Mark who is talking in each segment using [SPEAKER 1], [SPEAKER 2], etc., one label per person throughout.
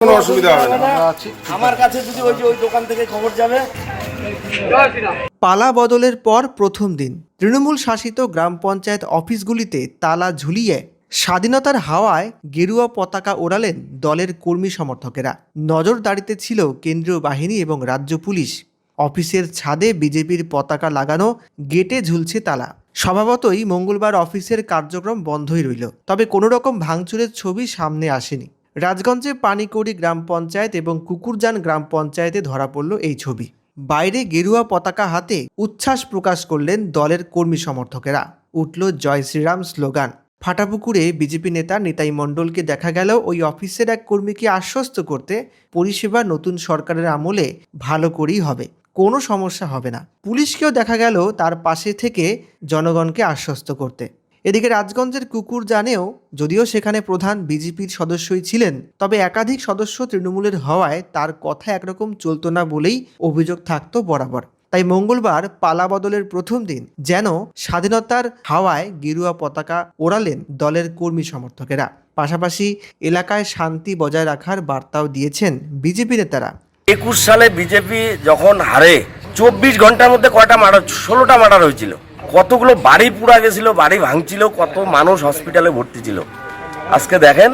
[SPEAKER 1] কোনো অসুবিধা হবে না।
[SPEAKER 2] আমার কাছে যদি ওই দোকান থেকে খবর যাবে।
[SPEAKER 3] পালা বদলের পর প্রথম দিন তৃণমূল শাসিত গ্রাম পঞ্চায়েত অফিসগুলিতে তালা ঝুলিয়ে স্বাধীনতার হাওয়ায় গেরুয়া পতাকা ওড়ালেন দলের কর্মী সমর্থকেরা। নজরদারিতে ছিল কেন্দ্রীয় বাহিনী এবং রাজ্য পুলিশ। অফিসের ছাদে বিজেপির পতাকা লাগানো, গেটে ঝুলছে তালা। স্বভাবতই মঙ্গলবার অফিসের কার্যক্রম বন্ধই রইল, তবে কোনো রকম ভাঙচুরের ছবি সামনে আসেনি। রাজগঞ্জে পানিকড়ি গ্রাম পঞ্চায়েত এবং কুকুরজান গ্রাম পঞ্চায়েতে ধরা পড়ল এই ছবি। বাইরে গেরুয়া পতাকা হাতে উচ্ছ্বাস প্রকাশ করলেন দলের কর্মী সমর্থকেরা। উঠল জয় শ্রীরাম স্লোগান। ফাটাপুকুরে বিজেপি নেতা নিতাই মণ্ডলকে দেখা গেল ওই অফিসের এক কর্মীকে আশ্বস্ত করতে, পরিষেবা নতুন সরকারের আমলে ভালো করেই হবে, কোনো সমস্যা হবে না। পুলিশকেও দেখা গেল তার পাশে থেকে জনগণকে আশ্বস্ত করতে। এদিকে রাজগঞ্জের কুকুরজানেও যদিও সেখানে প্রধান বিজেপির সদস্যই ছিলেন, তবে একাধিক সদস্য তৃণমূলের হওয়ায় তার কথা একরকম চলতো না বলেই অভিযোগ থাকতো বরাবর। তাই মঙ্গলবার পালা বদলের প্রথম দিন যেন স্বাধীনতার হাওয়ায় গেরুয়া পতাকা ওড়ালেন দলের কর্মী সমর্থকেরা। পাশাপাশি এলাকায় শান্তি বজায় রাখার বার্তাও দিয়েছেন বিজেপি নেতারা।
[SPEAKER 2] 21 সালে বিজেপি যখন হারে 24 ঘন্টার মধ্যে কয়টা মার্ডার, 16টা মার্ডার হয়েছিল, কতগুলো বাড়ি পুড়া গেছিল, বাড়ি ভাঙছিল, কত মানুষ হসপিটালে ভর্তি ছিল। আজকে দেখেন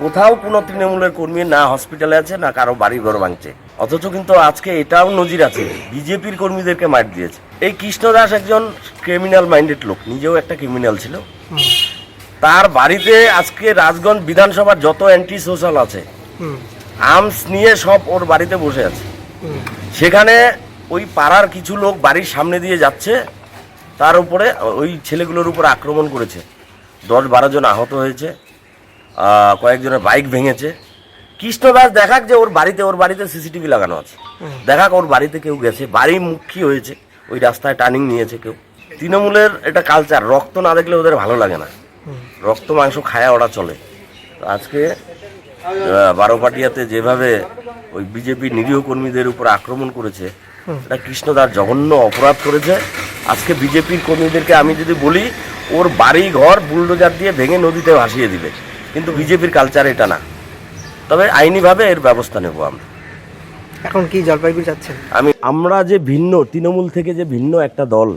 [SPEAKER 2] কোথাও কোনো তৃণমূলের কর্মী না হসপিটালে আছে, না কারো বাড়ি ঘর ভাঙছে। অথচ কিন্তু আজকে এটাও নজির আছে, বিজেপির কর্মীদেরকে মার দিয়েছে। এই কৃষ্ণ দাস একজন ক্রিমিনাল মাইন্ডেড লোক, নিজেও একটা ক্রিমিনাল ছিল। তার বাড়িতে আজকে রাজগঞ্জ বিধানসভার যত অ্যান্টি সোশ্যাল আছে, আর্মস নিয়ে সব ওর বাড়িতে বসে আছে। সেখানে ওই পাড়ার কিছু লোক বাড়ির সামনে দিয়ে যাচ্ছে, তার উপরে ওই ছেলেগুলোর উপর আক্রমণ করেছে। 10-12 জন আহত হয়েছে, কয়েকজনের বাইক ভেঙেছে। কৃষ্ণদাস দেখাক যে ওর বাড়িতে সিসিটিভি লাগানো আছে, দেখাক ওর বাড়িতে কেউ গেছে, বাড়ি মুখী হয়েছে, ওই রাস্তায় টার্নিং নিয়েছে কেউ। তৃণমূলের এটা কালচার, রক্ত না দেখলে ওদের ভালো লাগে না, রক্ত মাংস খায়া ওরা চলে। তো আজকে বারোপাটিয়াতে যেভাবে ওই বিজেপি নিরীহ কর্মীদের উপর আক্রমণ করেছে, এটা কৃষ্ণদাস জঘন্য অপরাধ করেছে। আজকে বিজেপির কর্মীদেরকে আমি যদি বলি, ওর বাড়ি ঘর বুলডোজার দিয়ে ভেঙে নদীতে ভাসিয়ে দিবে, কিন্তু বিজেপির কালচার এটা না। তবে আইনিভাবে এর ব্যবস্থা নেব আমরা।
[SPEAKER 3] এখন কি জলপাইগুড়ি যাচ্ছেন?
[SPEAKER 2] আমরা যে ভিন্ন, তৃণমূল থেকে যে ভিন্ন একটা দল,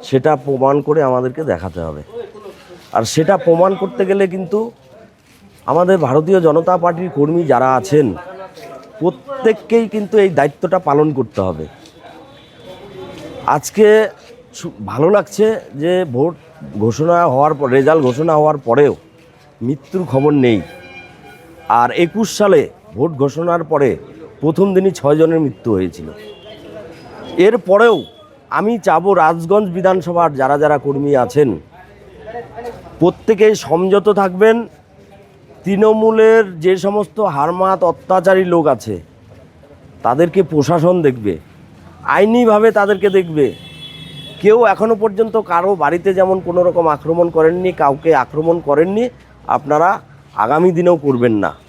[SPEAKER 2] সেটা প্রমাণ করে আমাদেরকে দেখাতে হবে। আর সেটা প্রমাণ করতে গেলে কিন্তু আমাদের ভারতীয় জনতা পার্টির কর্মী যারা আছেন, প্রত্যেককেই কিন্তু এই দায়িত্বটা পালন করতে হবে। আজকে ভালো লাগছে যে ভোট ঘোষণা হওয়ার পর, রেজাল্ট ঘোষণা হওয়ার পরেও মৃত্যুর খবর নেই। আর 21 সালে ভোট ঘোষণার পরে প্রথম দিনই 6 জনের মৃত্যু হয়েছিল। এরপরেও আমি চাবো রাজগঞ্জ বিধানসভার যারা যারা কর্মী আছেন, প্রত্যেকেই সংযত থাকবেন। তৃণমূলের যে সমস্ত হারমাত অত্যাচারী লোক আছে, তাদেরকে প্রশাসন দেখবে, আইনিভাবে তাদেরকে দেখবে। কেউ এখনো পর্যন্ত কারো বাড়িতে যেমন কোনো রকম আক্রমণ করেননি, কাউকে আক্রমণ করেননি, আপনারা আগামী দিনেও করবেন না।